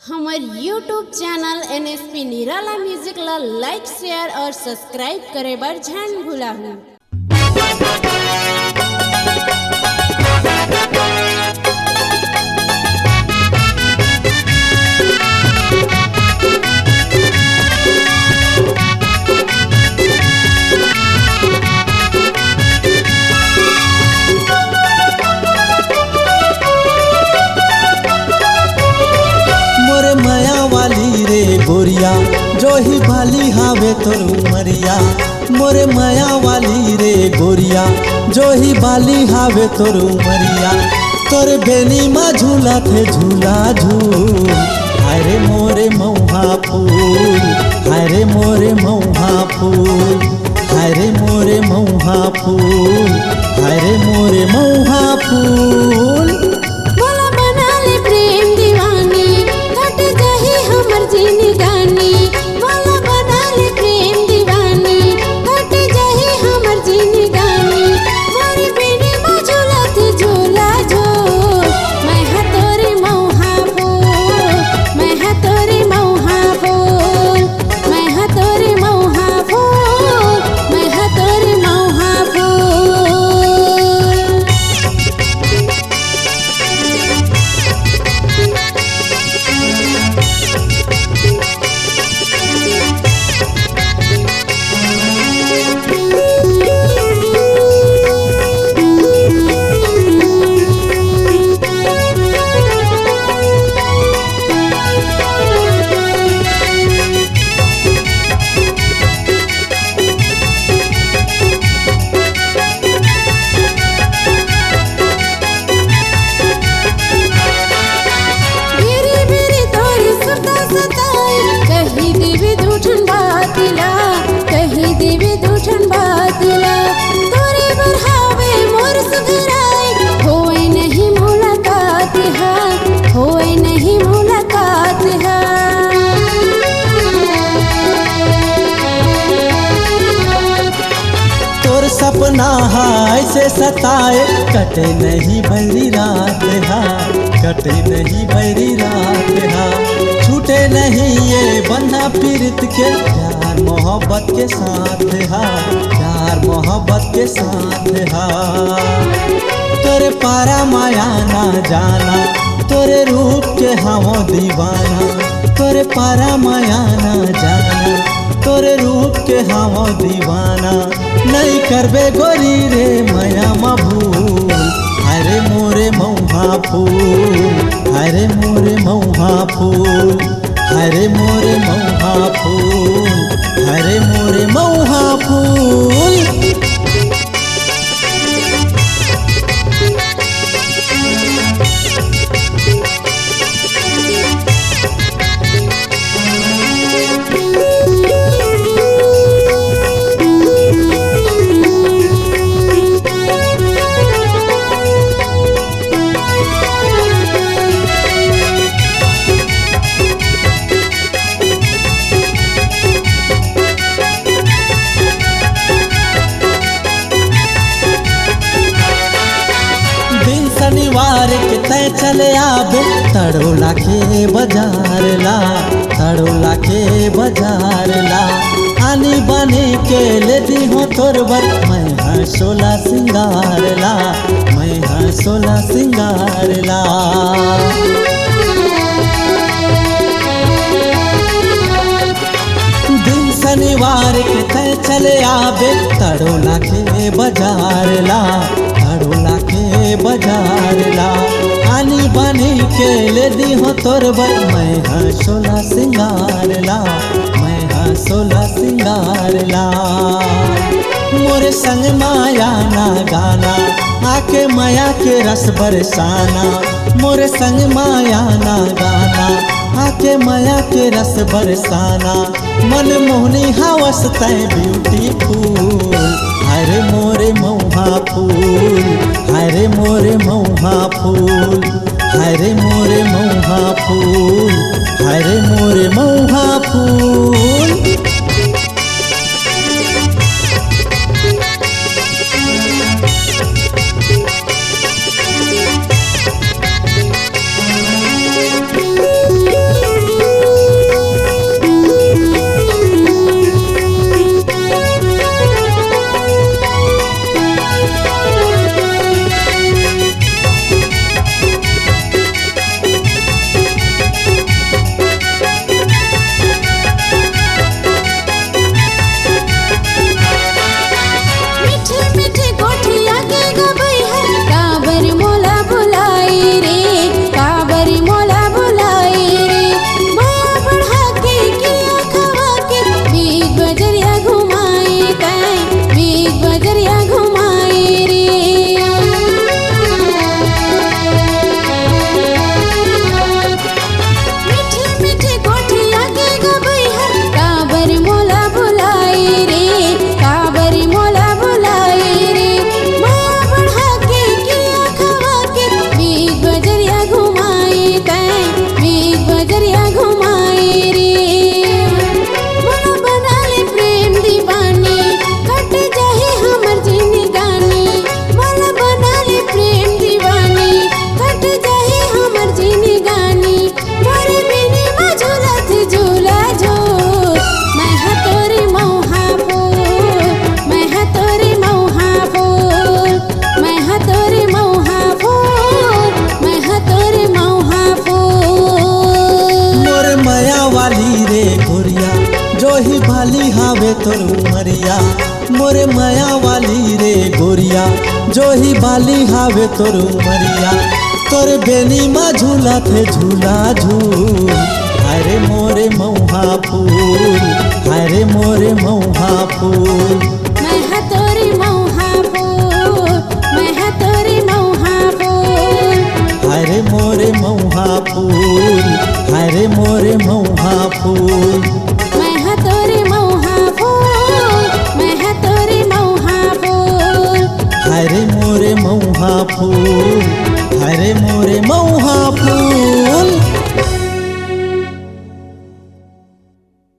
हमार YouTube channel NSP निराला music ला लाइक शेयर और सब्सक्राइब करे बर झन भुलाहू। गोरिया जो ही भाली हावे तोर उमरिया, मोरे माया वाली रे गोरिया जो ही बाली हावे तोर उमरिया। तोर बेनी मा झूला थे झूला झूल, हरे मोरे मऊहा फूल, हरे मोरे मऊहा फूल, हरे मोरे मऊहा फूल, हरे मोरे मऊहा फूल। बोला बना ले प्रेम दीवानी, कट जाही हमर जीनी गानी। बोला बना ले प्रेम दीवानी, कट जाही हमर जीनी गानी। मोरी बेनी मा झूला थे झूला झूल, मैं हा तोरे मऊहा फूल, मैं हा तोरे मऊहा फूल, मैं हा तोरे मऊहा फूल, मैं हा तोरे मऊहा फूल। सपना हाय से सताए, कटे नहीं भरी रात हा, कटे नहीं भरी रात हा। छूटे नहीं ये बंधा पीरित के प्यार मोहब्बत के साथ हा, प्यार मोहब्बत के साथ हा। तोरे पारा माया ना जाना, तोरे रूप के हम दीवाना। तोरे पारा माया ना जाना, तोरे रूप के हम दीवाना। नहीं करबे गोरी रे माया मा भूल, हरे मोरे मऊहा फूल, हरे मोरे मऊहा फूल, हरे मोरे मऊहा फूल, हरे मोरे मऊहा फूल। शनिवार के तय चले आबे तड़ोला के बाजार ला, तड़ोला के बाजार ला। आनी बने के ले दी हो तोर बर, मैं हाँ सोला सिंगार ला, मैं हाँ सोला सिंगार ला। दिन शनिवार के तय चले आबे तड़ोला के बाजार ला, तड़ोला के बाजार ला। आनी बनी के ले दी हो तोर बर, मैं हाँ सोला सिंगार ला, मैं हाँ सोला सिंगार ला। मोरे संग माया ना गाना, आके माया के रस बरसाना। मोरे संग माया ना गाना, आके माया के रस बरसाना। मन मोहनी हवस तय ब्यूटीफुल, हरे मोरे मऊहा फूल, हरे मोरे मऊहा फूल, हरे मोरे मऊहा फूल, हरे मोरे मऊहा फूल। घुमाए रे। मोला बना ले प्रेम दीवानी, कट जाही हमर जिंदगानी। मोला बना ले प्रेम दीवानी, कट जाही हमर जिंदगानी। मोरे बिनी मा झूलत झूला झूल, मैं हा तोरी मौहा फूल, मैं हा तोरी मौहा फूल, मैं हा तोरी मौहा फूल, मैं हा तोरी मौहा फूल। मोर माया वाली रे गोरिया, जो ही भाली हावे तोर उमरिया। मोर माया वाली रे गोरिया, जो ही बाली हावे तोर उमरिया। तोर बेनी मा झूला थे झूला झूल, अरे मोरे मौहा फूल, अरे मोरे मौहा फूल। मैं हा तोरी मौहा फूल, मैं हा तोरी मौहा फूल। अरे मोरे मौहा फूल, अरे मोरे मौहा फूल। मैं हा तोरी मौहा फूल, मैं हा तोरी मौहा फूल। अरे मोरे मौहा फूल।